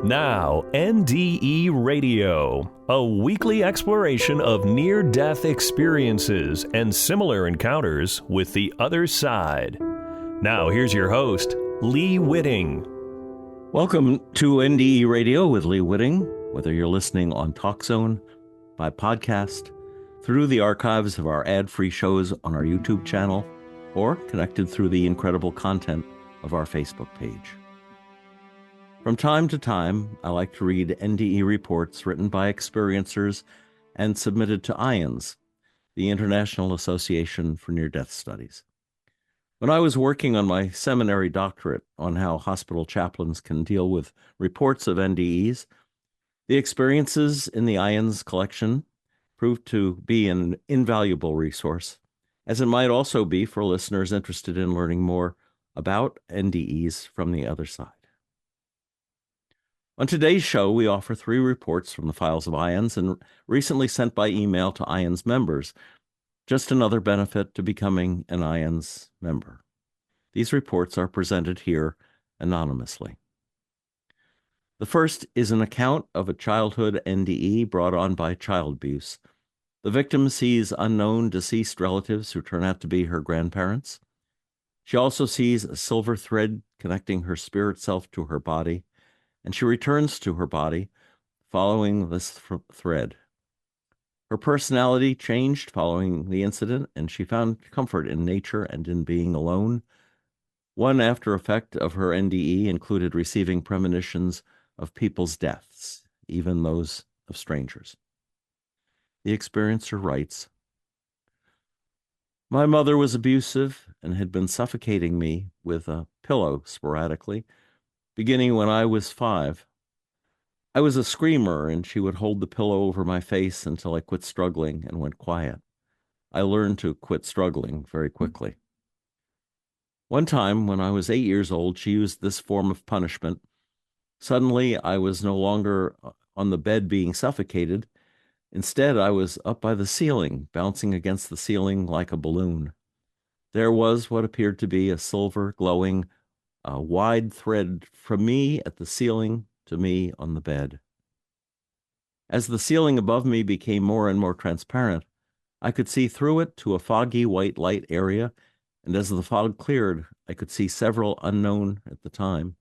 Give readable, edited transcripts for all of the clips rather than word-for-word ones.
Now, NDE Radio, a weekly exploration of near-death experiences and similar encounters with the other side. Now, here's your host, Lee Witting. Welcome to NDE Radio with Lee Witting, whether you're listening on TalkZone, by podcast, through the archives of our ad-free shows on our YouTube channel, or connected through the incredible content of our Facebook page. From time to time, I like to read NDE reports written by experiencers and submitted to IANDS, the International Association for Near-Death Studies. When I was working on my seminary doctorate on how hospital chaplains can deal with reports of NDEs, the experiences in the IANDS collection proved to be an invaluable resource, as it might also be for listeners interested in learning more about NDEs from the other side. On today's show, we offer 3 reports from the files of IANDS and recently sent by email to IANDS members. Just another benefit to becoming an IANDS member. These reports are presented here anonymously. The first is an account of a childhood NDE brought on by child abuse. The victim sees unknown deceased relatives who turn out to be her grandparents. She also sees a silver thread connecting her spirit self to her body, and she returns to her body following this thread. Her personality changed following the incident, and she found comfort in nature and in being alone. One after effect of her NDE included receiving premonitions of people's deaths, even those of strangers. The experiencer writes, "My mother was abusive and had been suffocating me with a pillow sporadically, beginning when I was 5. I was a screamer, and she would hold the pillow over my face until I quit struggling and went quiet. I learned to quit struggling very quickly. One time, when I was 8 years old, she used this form of punishment. Suddenly, I was no longer on the bed being suffocated. Instead, I was up by the ceiling, bouncing against the ceiling like a balloon. There was what appeared to be a silver, glowing, wide thread from me at the ceiling to me on the bed. As the ceiling above me became more and more transparent, I could see through it to a foggy white light area, and as the fog cleared, I could see several unknown at the time,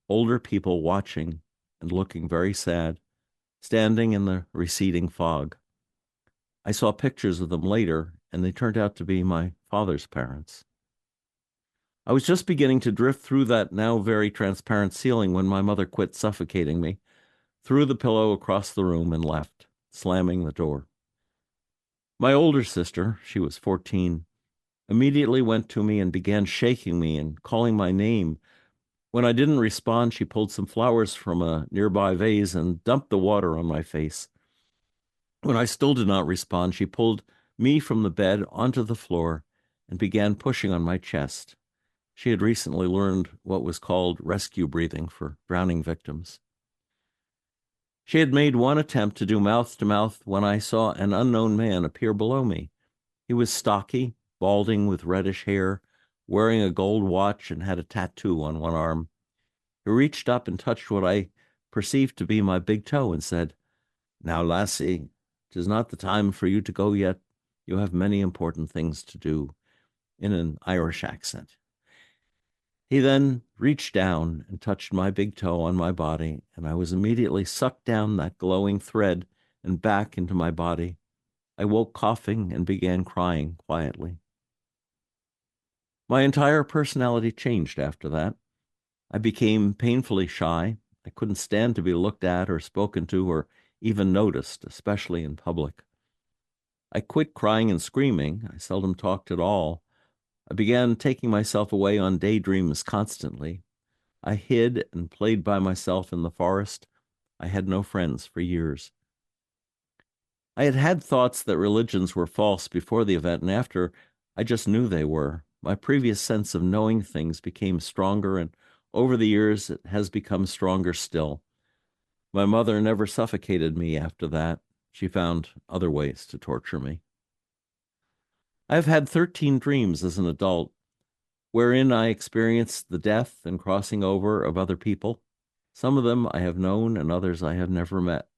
older people watching and looking very sad, standing in the receding fog. I saw pictures of them later, and they turned out to be my father's parents. I was just beginning to drift through that now very transparent ceiling when my mother quit suffocating me, threw the pillow across the room, and left, slamming the door. My older sister, she was 14, immediately went to me and began shaking me and calling my name. When I didn't respond, she pulled some flowers from a nearby vase and dumped the water on my face. When I still did not respond, she pulled me from the bed onto the floor and began pushing on my chest. She had recently learned what was called rescue breathing for drowning victims. She had made one attempt to do mouth-to-mouth when I saw an unknown man appear below me. He was stocky, balding with reddish hair, wearing a gold watch, and had a tattoo on one arm. He reached up and touched what I perceived to be my big toe and said, 'Now, lassie, 'tis not the time for you to go yet. You have many important things to do,' in an Irish accent. He then reached down and touched my big toe on my body, and I was immediately sucked down that glowing thread and back into my body. I woke coughing and began crying quietly. My entire personality changed after that. I became painfully shy. I couldn't stand to be looked at or spoken to or even noticed, especially in public. I quit crying and screaming. I seldom talked at all. I began taking myself away on daydreams constantly. I hid and played by myself in the forest. I had no friends for years. I had had thoughts that religions were false before the event, and after, I just knew they were. My previous sense of knowing things became stronger, and over the years, it has become stronger still. My mother never suffocated me after that. She found other ways to torture me. I have had 13 dreams as an adult, wherein I experienced the death and crossing over of other people. Some of them I have known and others I have never met.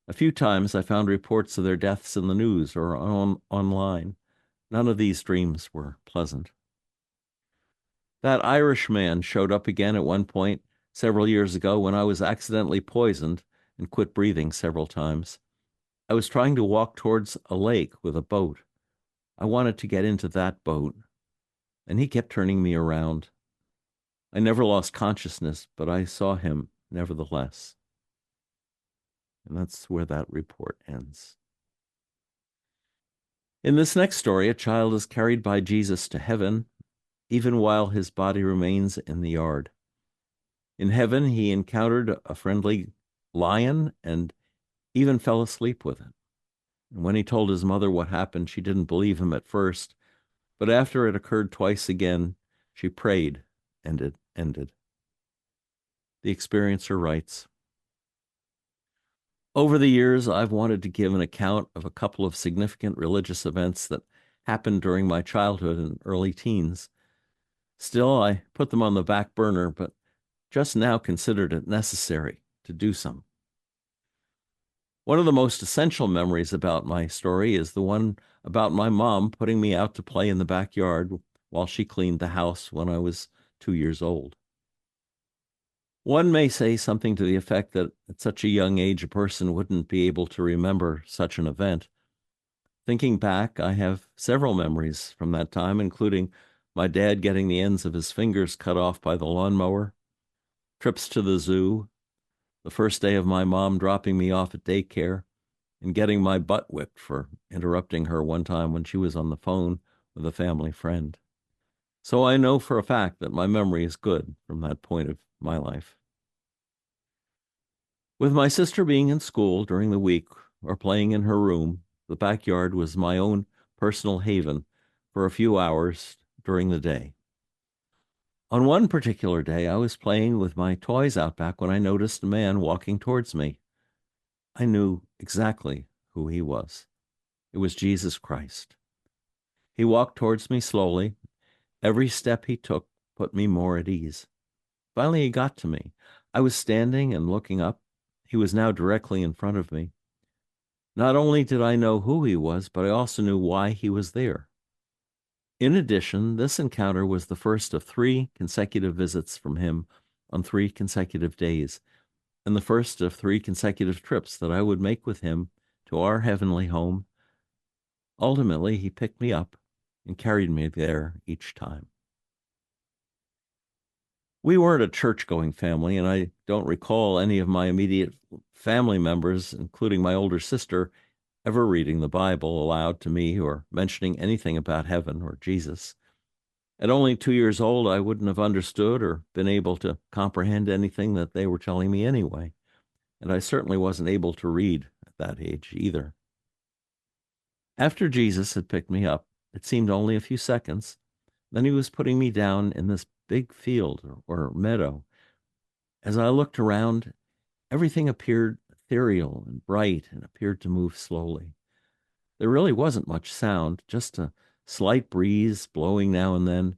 A few times I found reports of their deaths in the news or online. None of these dreams were pleasant. That Irish man showed up again at one point several years ago when I was accidentally poisoned and quit breathing several times. I was trying to walk towards a lake with a boat. I wanted to get into that boat, and he kept turning me around. I never lost consciousness, but I saw him nevertheless. And that's where that report ends. In this next story, a child is carried by Jesus to heaven, even while his body remains in the yard. In heaven, he encountered a friendly lion and even fell asleep with it. And when he told his mother what happened, she didn't believe him at first, but after it occurred twice again, she prayed, and it ended. The experiencer writes, over the years, I've wanted to give an account of a couple of significant religious events that happened during my childhood and early teens. Still, I put them on the back burner, but just now considered it necessary to do some. One of the most essential memories about my story is the one about my mom putting me out to play in the backyard while she cleaned the house when I was 2 years old. One may say something to the effect that at such a young age a person wouldn't be able to remember such an event. Thinking back, I have several memories from that time, including my dad getting the ends of his fingers cut off by the lawnmower, trips to the zoo, the first day of my mom dropping me off at daycare, and getting my butt whipped for interrupting her one time when she was on the phone with a family friend. So I know for a fact that my memory is good from that point of my life. With my sister being in school during the week or playing in her room, the backyard was my own personal haven for a few hours during the day. On one particular day, I was playing with my toys out back when I noticed a man walking towards me. I knew exactly who he was. It was Jesus Christ. He walked towards me slowly. Every step he took put me more at ease. Finally, he got to me. I was standing and looking up. He was now directly in front of me. Not only did I know who he was, but I also knew why he was there. In addition, this encounter was the first of 3 consecutive visits from him on 3 consecutive days, and the first of 3 consecutive trips that I would make with him to our heavenly home. Ultimately, he picked me up and carried me there each time. We weren't a church-going family, and I don't recall any of my immediate family members, including my older sister, ever reading the Bible aloud to me or mentioning anything about heaven or Jesus. At only 2 years old, I wouldn't have understood or been able to comprehend anything that they were telling me anyway, and I certainly wasn't able to read at that age either. After Jesus had picked me up, it seemed only a few seconds, then he was putting me down in this big field or meadow. As I looked around, everything appeared ethereal and bright and appeared to move slowly. There really wasn't much sound, just a slight breeze blowing now and then.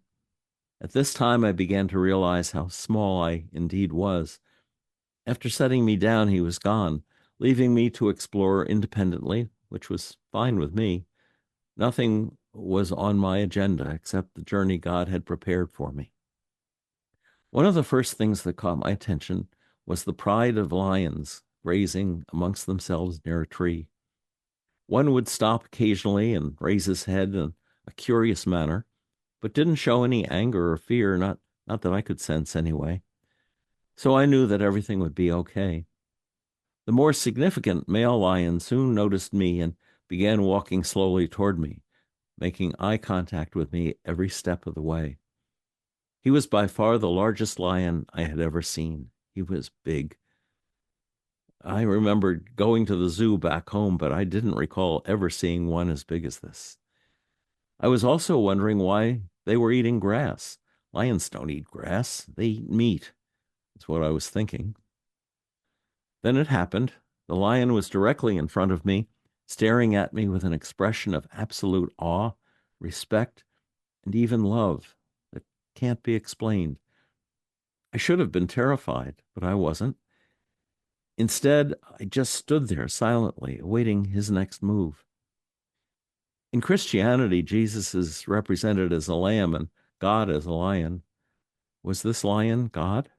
At this time, I began to realize how small I indeed was. After setting me down, he was gone, leaving me to explore independently, which was fine with me. Nothing was on my agenda except the journey God had prepared for me. One of the first things that caught my attention was the pride of lions grazing amongst themselves near a tree. One would stop occasionally and raise his head in a curious manner, but didn't show any anger or fear, not that I could sense anyway. So I knew that everything would be okay. The more significant male lion soon noticed me and began walking slowly toward me, making eye contact with me every step of the way. He was by far the largest lion I had ever seen. He was big. I remember going to the zoo back home, but I didn't recall ever seeing one as big as this. I was also wondering why they were eating grass. Lions don't eat grass, they eat meat. That's what I was thinking. Then it happened. The lion was directly in front of me, staring at me with an expression of absolute awe, respect, and even love that can't be explained. I should have been terrified, but I wasn't. Instead, I just stood there silently, awaiting his next move. In Christianity, Jesus is represented as a lamb and God as a lion. Was this lion God?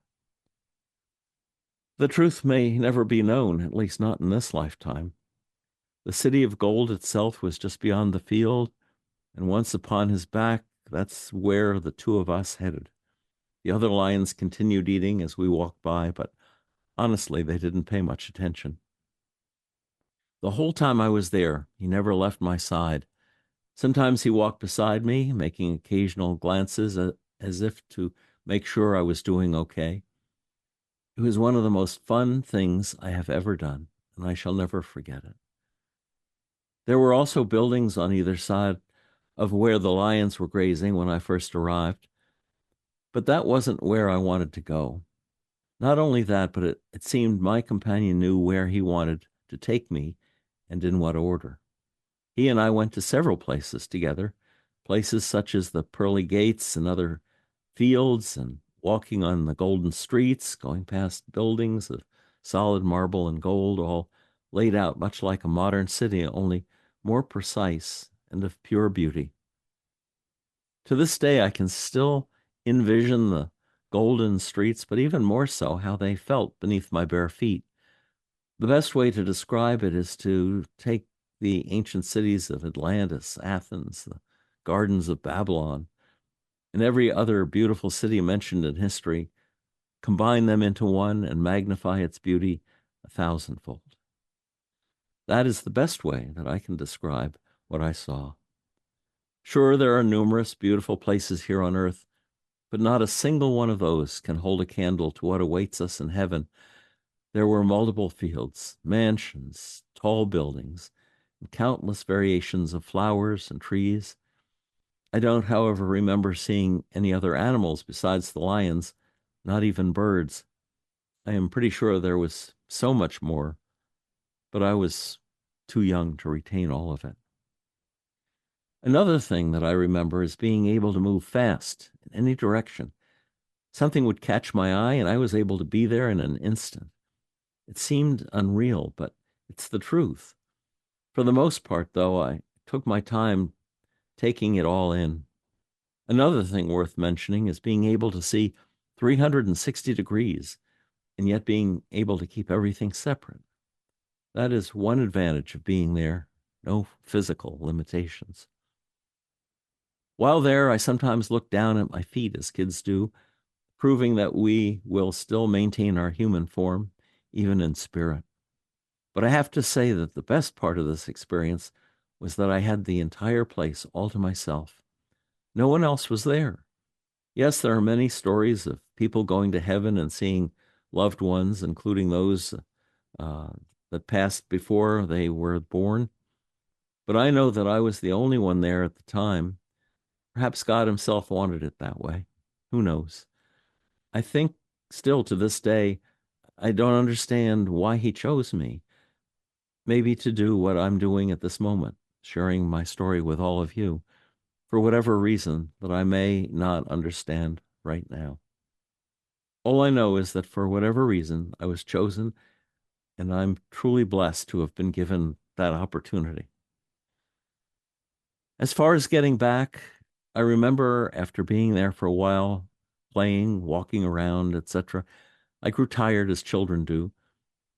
The truth may never be known, at least not in this lifetime. The city of gold itself was just beyond the field, and once upon his back, that's where the two of us headed. The other lions continued eating as we walked by, but honestly, they didn't pay much attention. The whole time I was there, he never left my side. Sometimes he walked beside me, making occasional glances as if to make sure I was doing okay. It was one of the most fun things I have ever done, and I shall never forget it. There were also buildings on either side of where the lions were grazing when I first arrived, but that wasn't where I wanted to go. Not only that, but it seemed my companion knew where he wanted to take me and in what order. He and I went to several places together, places such as the pearly gates and other fields, and walking on the golden streets, going past buildings of solid marble and gold, all laid out much like a modern city, only more precise and of pure beauty. To this day, I can still envision the golden streets, but even more so how they felt beneath my bare feet. The best way to describe it is to take the ancient cities of Atlantis, Athens, the gardens of Babylon, and every other beautiful city mentioned in history, combine them into one and magnify its beauty 1,000-fold. That is the best way that I can describe what I saw. Sure, there are numerous beautiful places here on earth, but not a single one of those can hold a candle to what awaits us in heaven. There were multiple fields, mansions, tall buildings, and countless variations of flowers and trees. I don't, however, remember seeing any other animals besides the lions, not even birds. I am pretty sure there was so much more, but I was too young to retain all of it. Another thing that I remember is being able to move fast in any direction. Something would catch my eye, and I was able to be there in an instant. It seemed unreal, but it's the truth. For the most part, though, I took my time taking it all in. Another thing worth mentioning is being able to see 360 degrees and yet being able to keep everything separate. That is one advantage of being there, no physical limitations. While there, I sometimes look down at my feet as kids do, proving that we will still maintain our human form, even in spirit. But I have to say that the best part of this experience was that I had the entire place all to myself. No one else was there. Yes, there are many stories of people going to heaven and seeing loved ones, including those that passed before they were born. But I know that I was the only one there at the time. Perhaps God himself wanted it that way. Who knows? I think still to this day, I don't understand why he chose me. Maybe to do what I'm doing at this moment, sharing my story with all of you, for whatever reason that I may not understand right now. All I know is that for whatever reason, I was chosen, and I'm truly blessed to have been given that opportunity. As far as getting back, I remember after being there for a while, playing, walking around, etc., I grew tired as children do.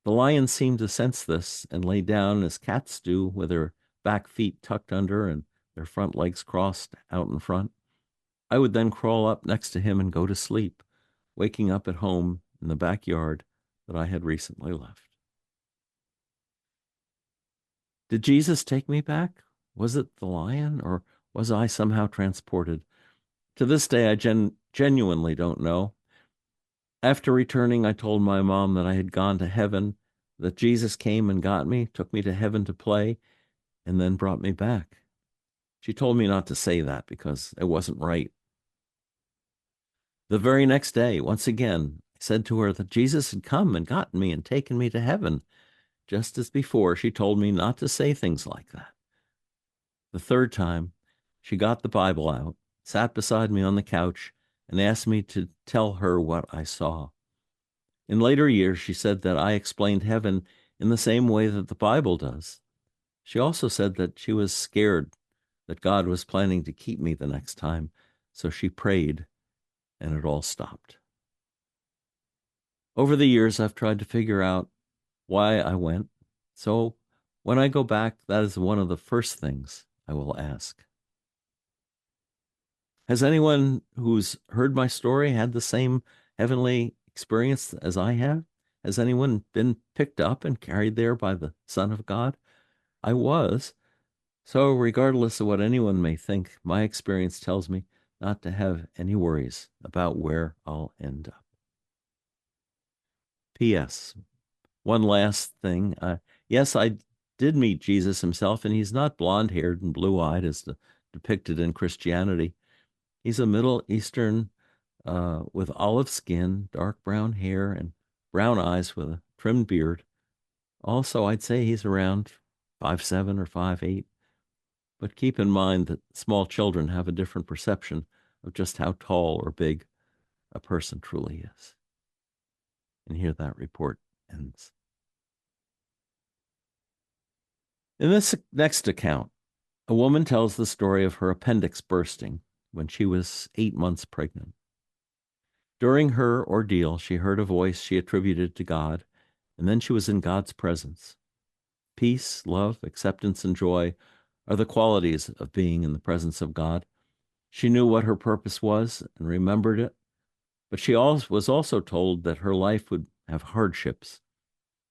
The lions seemed to sense this and lay down as cats do, with their back feet tucked under and their front legs crossed out in front. I would then crawl up next to him and go to sleep, waking up at home in the backyard that I had recently left. Did Jesus take me back? Was it the lion, or was I somehow transported? To this day, I genuinely don't know. After returning, I told my mom that I had gone to heaven, that Jesus came and got me, took me to heaven to play, and then brought me back. She told me not to say that because it wasn't right. The very next day, once again, I said to her that Jesus had come and gotten me and taken me to heaven. Just as before, she told me not to say things like that. The third time, she got the Bible out, sat beside me on the couch, and asked me to tell her what I saw. In later years, she said that I explained heaven in the same way that the Bible does. She also said that she was scared that God was planning to keep me the next time, so she prayed, and it all stopped. Over the years, I've tried to figure out why I went, so when I go back, that is one of the first things I will ask. Has anyone who's heard my story had the same heavenly experience as I have? Has anyone been picked up and carried there by the Son of God? I was. So regardless of what anyone may think, my experience tells me not to have any worries about where I'll end up. P.S. One last thing. Yes, I did meet Jesus himself, and he's not blonde-haired and blue-eyed as depicted in Christianity. He's a Middle Eastern with olive skin, dark brown hair, and brown eyes with a trimmed beard. Also, I'd say he's around 5'7" or 5'8". But keep in mind that small children have a different perception of just how tall or big a person truly is. And here that report ends. In this next account, a woman tells the story of her appendix bursting when she was 8 months pregnant. During her ordeal, she heard a voice she attributed to God, and then she was in God's presence. Peace, love, acceptance, and joy are the qualities of being in the presence of God. She knew what her purpose was and remembered it, but she was also told that her life would have hardships.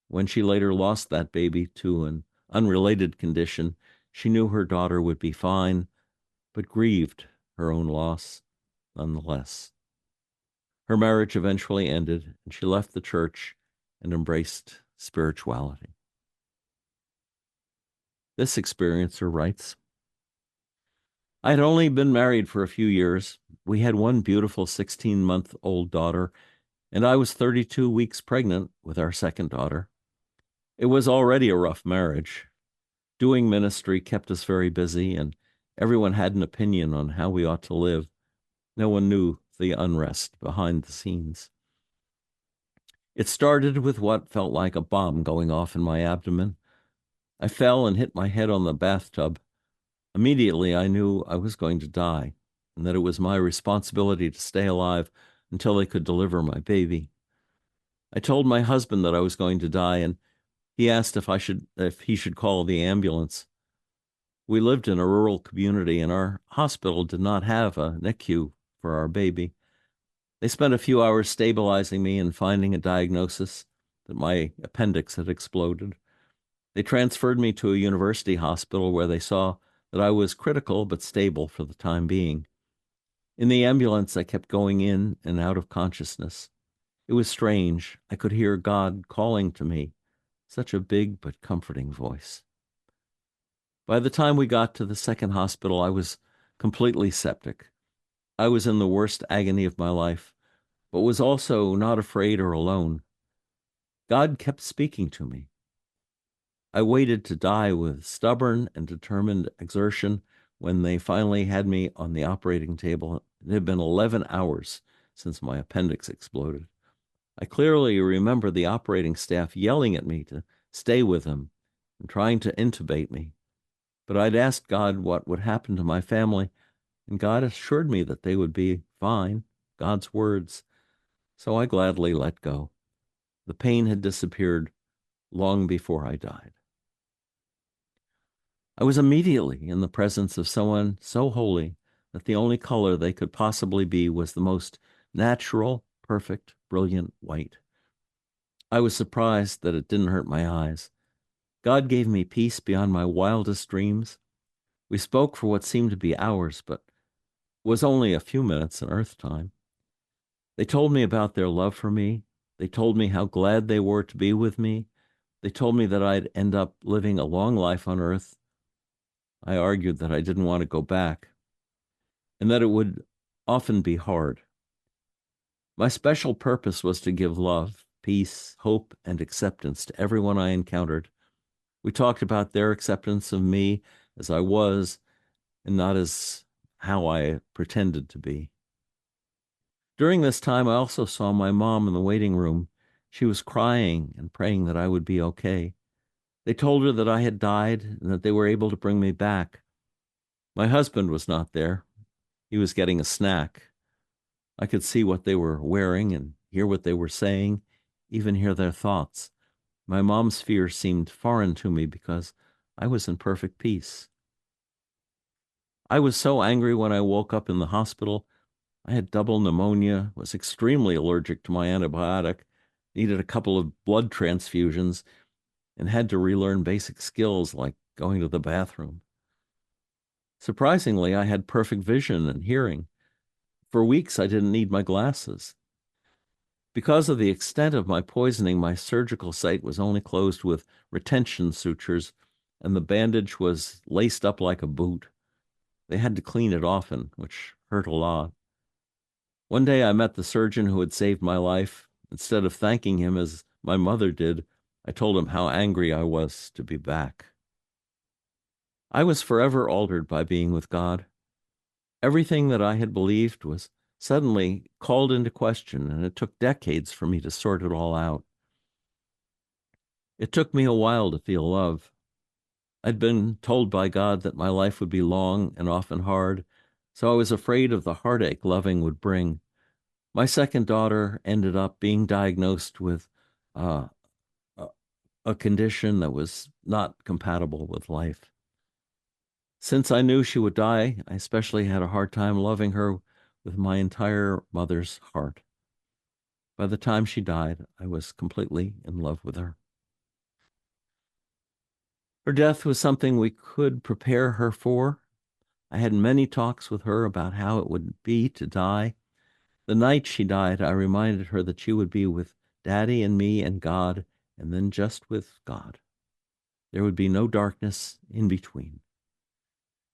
When she later lost that baby to an unrelated condition, she knew her daughter would be fine, but grieved her own loss nonetheless. Her marriage eventually ended, and she left the church and embraced spirituality. This experiencer writes, I had only been married for a few years. We had one beautiful 16-month-old daughter, and I was 32 weeks pregnant with our second daughter. It was already a rough marriage. Doing ministry kept us very busy, and everyone had an opinion on how we ought to live. No one knew the unrest behind the scenes. It started with what felt like a bomb going off in my abdomen. I fell and hit my head on the bathtub. Immediately, I knew I was going to die and that it was my responsibility to stay alive until they could deliver my baby. I told my husband that I was going to die, and he asked if he should call the ambulance. We lived in a rural community, and our hospital did not have a NICU for our baby. They spent a few hours stabilizing me and finding a diagnosis that my appendix had exploded. They transferred me to a university hospital where they saw that I was critical but stable for the time being. In the ambulance, I kept going in and out of consciousness. It was strange. I could hear God calling to me, such a big but comforting voice. By the time we got to the second hospital, I was completely septic. I was in the worst agony of my life, but was also not afraid or alone. God kept speaking to me. I waited to die with stubborn and determined exertion. When they finally had me on the operating table, it had been 11 hours since my appendix exploded. I clearly remember the operating staff yelling at me to stay with them and trying to intubate me. But I'd asked God what would happen to my family, and God assured me that they would be fine, God's words. So I gladly let go. The pain had disappeared long before I died. I was immediately in the presence of someone so holy that the only color they could possibly be was the most natural, perfect, brilliant white. I was surprised that it didn't hurt my eyes. God gave me peace beyond my wildest dreams. We spoke for what seemed to be hours, but was only a few minutes in earth time. They told me about their love for me. They told me how glad they were to be with me. They told me that I'd end up living a long life on earth. I argued that I didn't want to go back, and that it would often be hard. My special purpose was to give love, peace, hope, and acceptance to everyone I encountered. We talked about their acceptance of me as I was, and not as how I pretended to be. During this time, I also saw my mom in the waiting room. She was crying and praying that I would be okay. They told her that I had died and that they were able to bring me back. My husband was not there. He was getting a snack. I could see what they were wearing and hear what they were saying, even hear their thoughts. My mom's fear seemed foreign to me because I was in perfect peace. I was so angry when I woke up in the hospital. I had double pneumonia, was extremely allergic to my antibiotic, needed a couple of blood transfusions, and had to relearn basic skills like going to the bathroom. Surprisingly, I had perfect vision and hearing. For weeks, I didn't need my glasses. Because of the extent of my poisoning, my surgical site was only closed with retention sutures, and the bandage was laced up like a boot. They had to clean it often, which hurt a lot. One day I met the surgeon who had saved my life. Instead of thanking him as my mother did, I told him how angry I was to be back. I was forever altered by being with God. Everything that I had believed was suddenly called into question, and it took decades for me to sort it all out. It took me a while to feel love. I'd been told by God that my life would be long and often hard, so I was afraid of the heartache loving would bring. My second daughter ended up being diagnosed with a condition that was not compatible with life. Since I knew she would die, I especially had a hard time loving her with my entire mother's heart. By the time she died, I was completely in love with her. Her death was something we could prepare her for. I had many talks with her about how it would be to die. The night she died, I reminded her that she would be with Daddy and me and God, and then just with God. There would be no darkness in between.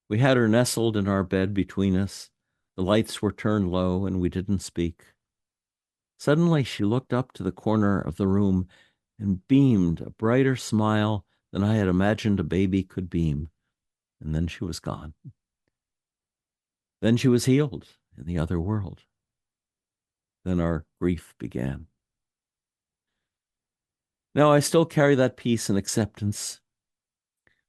We had her nestled in our bed between us. The lights were turned low, and we didn't speak. Suddenly, she looked up to the corner of the room and beamed a brighter smile than I had imagined a baby could beam. And then she was gone. Then she was healed in the other world. Then our grief began. Now I still carry that peace and acceptance.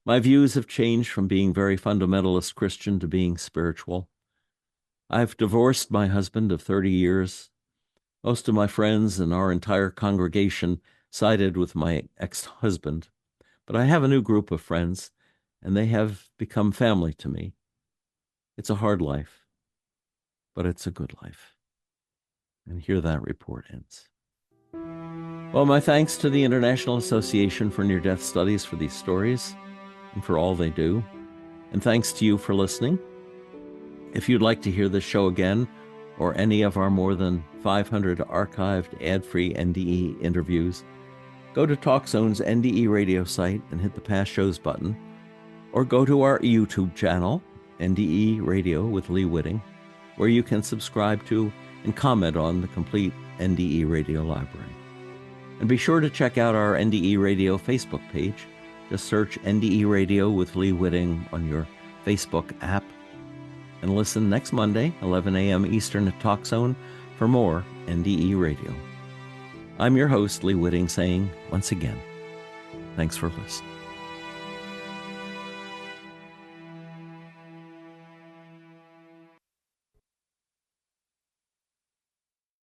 My views have changed from being very fundamentalist Christian to being spiritual. I've divorced my husband of 30 years. Most of my friends and our entire congregation sided with my ex-husband, but I have a new group of friends, and they have become family to me. It's a hard life, but it's a good life. And here that report ends. Well, my thanks to the International Association for Near-Death Studies for these stories and for all they do. And thanks to you for listening. If you'd like to hear this show again or any of our more than 500 archived ad-free NDE interviews, go to TalkZone's NDE Radio site and hit the Past Shows button, or go to our YouTube channel, NDE Radio with Lee Witting, where you can subscribe to and comment on the complete NDE Radio library. And be sure to check out our NDE Radio Facebook page. Just search NDE Radio with Lee Witting on your Facebook app. And listen next Monday, 11 a.m. Eastern at TalkZone for more NDE Radio. I'm your host, Lee Witting, saying once again, thanks for listening.